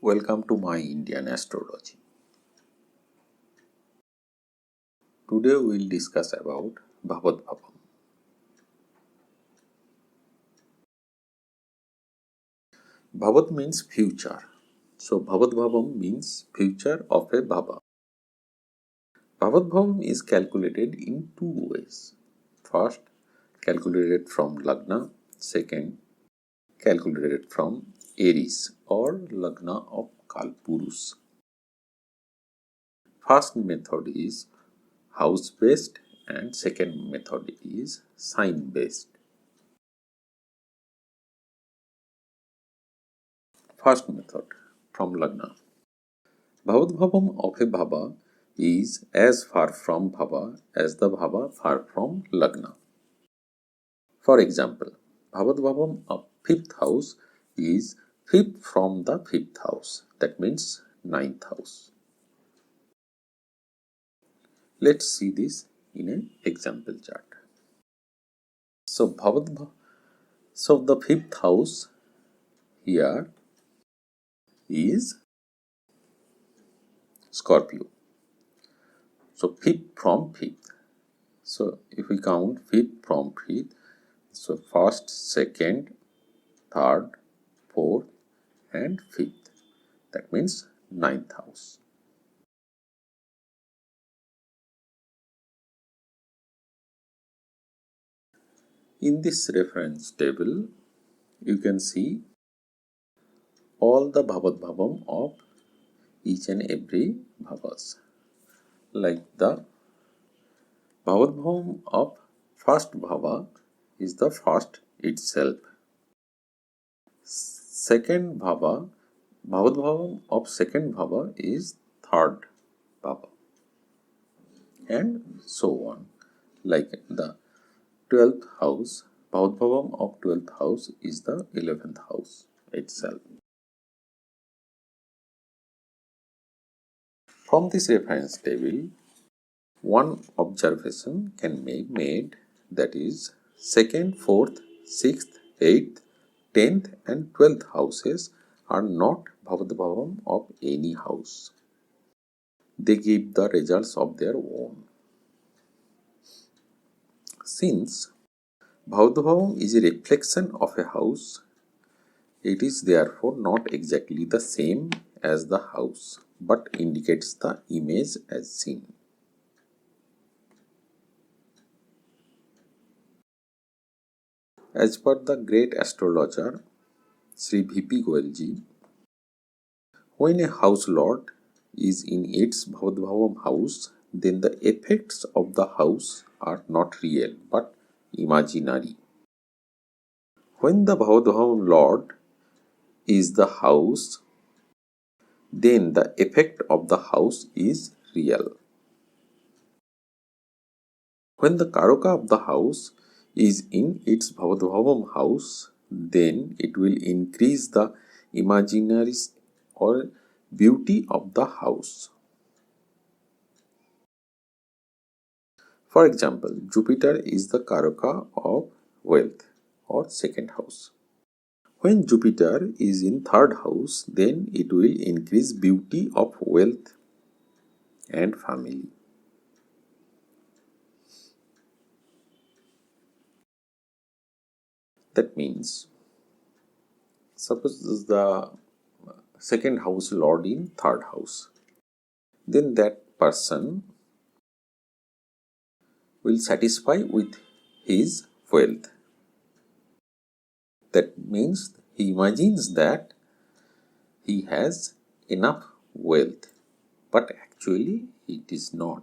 Welcome to my Indian Astrology. Today we will discuss about Bhavat Bhavam. Bhavat means future. So Bhavat Bhavam means future of a Bhava. Bhavat Bhavam is calculated in two ways. First, calculated from Lagna. Second, calculated from Aries or Lagna of Kalpurus. First method is house based and second method is sign based. First method from Lagna. Bhavat Bhavam of a Bhava is as far from Bhava as the Bhava far from Lagna. For example, Bhavat Bhavam of 5th house is 5th from the 5th house. That means 9th house. Let's see this in an example chart. So the 5th house here is Scorpio. So 5th from 5th. So if we count 5th from 5th, so first, second, third, fourth and 5th. That means 9th house. In this reference table, you can see all the Bhavat Bhavam of each and every Bhavas. Like the Bhavat Bhavam of first Bhava is the first itself. Second Bhavat Bhavam of second Bhava is third Bhava. And so on. Like the 12th house, Bhavat Bhavam of 12th house is the 11th house itself. From this reference table, one observation can be made, that is 2nd, 4th, 6th, 8th, 10th and 12th houses are not Bhavat Bhavam of any house. They give the results of their own. Since Bhavat Bhavam is a reflection of a house, it is therefore not exactly the same as the house, but indicates the image as seen. As per the great astrologer Sri V.P. Goyalji, when a house lord is in its Bhavat Bhavam house, then the effects of the house are not real but imaginary. When the Bhavat Bhavam lord is the house, then the effect of the house is real. When the Karaka of the house is in its Bhavat Bhavam house, then it will increase the imaginary or beauty of the house. For example, Jupiter is the Karaka of wealth or second house. When Jupiter is in third house, then it will increase beauty of wealth and family. That means, suppose the second house lord in third house, then that person will satisfy with his wealth. That means he imagines that he has enough wealth, but actually it is not.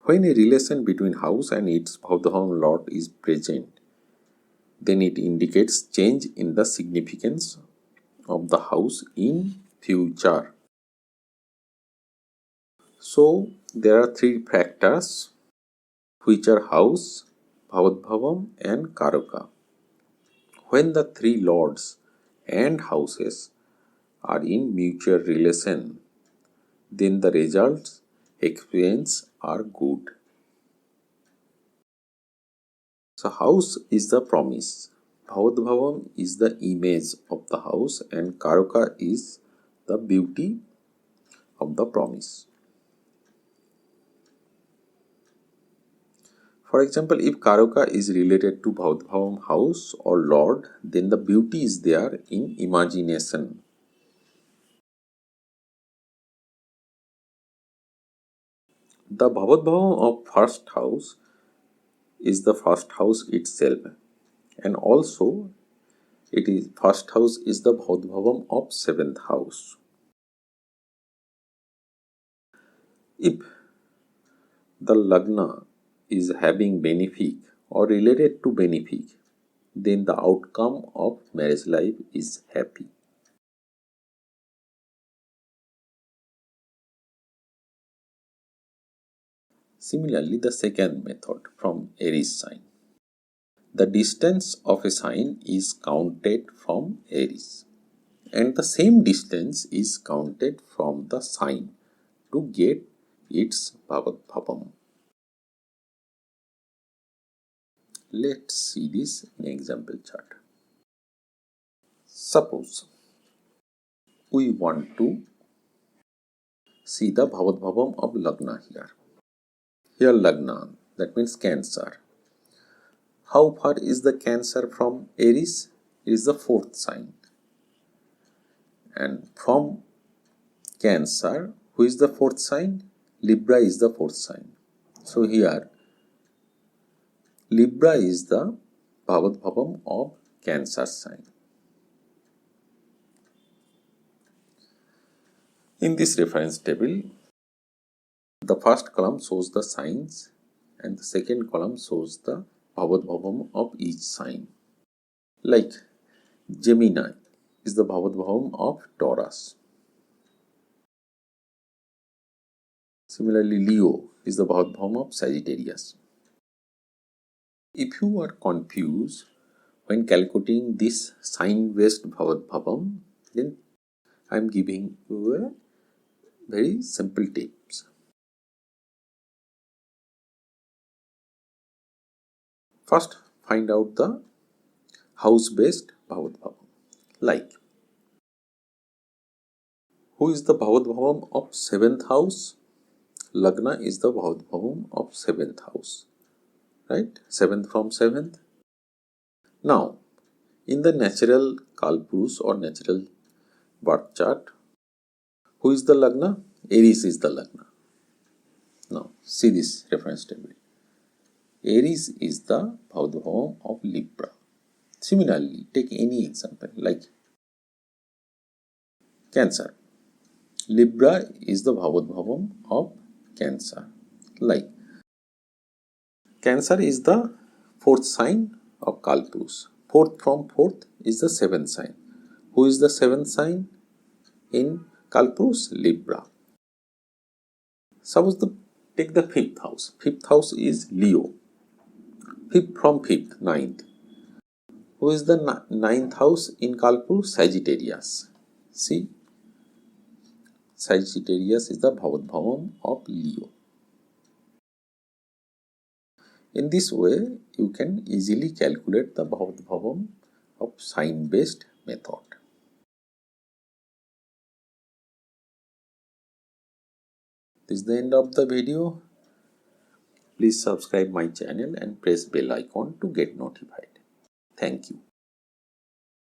When a relation between house and its Bhavat lord is present, then it indicates change in the significance of the house in future. So there are three factors which are house, Bhavat Bhavam and Karaka. When the three lords and houses are in mutual relation, then the results experienced are good. So house is the promise, Bhavat Bhavam is the image of the house and Karaka is the beauty of the promise. For example, if Karaka is related to Bhavat Bhavam house or Lord, then the beauty is there in imagination. The Bhavat Bhavam of first house is the first house itself, and also it is first house is the Bhavat Bhavam of seventh house. If the Lagna is having benefic or related to benefic, then the outcome of marriage life is happy. Similarly, the second method from Aries sign. The distance of a sign is counted from Aries, and the same distance is counted from the sign to get its Bhavat Bhavam. Let's see this in example chart. Suppose we want to see the Bhavat Bhavam of Lagna here. Here Lagna, that means Cancer. How far is the Cancer from Aries? It is the fourth sign. And from Cancer, who is the fourth sign? Libra is the fourth sign. So here, Libra is the Bhavat Bhavam of Cancer sign. In this reference table, the first column shows the signs and the second column shows the Bhavat Bhavam of each sign. Like Gemini is the Bhavat Bhavam of Taurus. Similarly, Leo is the Bhavat Bhavam of Sagittarius. If you are confused when calculating this sign-based Bhavat Bhavam, then I am giving you a very simple tips. First, find out the house-based Bhavat Bhavam. Like, who is the Bhavat Bhavam of 7th house? Lagna is the Bhavat Bhavam of 7th house. Right? 7th from 7th. Now, in the natural Kalpurus or natural birth chart, who is the Lagna? Aries is the Lagna. Now, see this reference table. Aries is the Bhavat Bhavam of Libra. Similarly, take any example like Cancer. Libra is the Bhavat Bhavam of Cancer. Like Cancer is the fourth sign of Kalpurus. Fourth from fourth is the seventh sign. Who is the seventh sign in Kalpurus? Libra. Suppose take the fifth house. Fifth house is Leo. Fifth from fifth, ninth. Who is the ninth house in Kalpurus? Sagittarius. See, Sagittarius is the Bhavat Bhavam of Leo. In this way, you can easily calculate the Bhavat Bhavam of sign-based method. This is the end of the video. Please subscribe my channel and press bell icon to get notified. Thank you.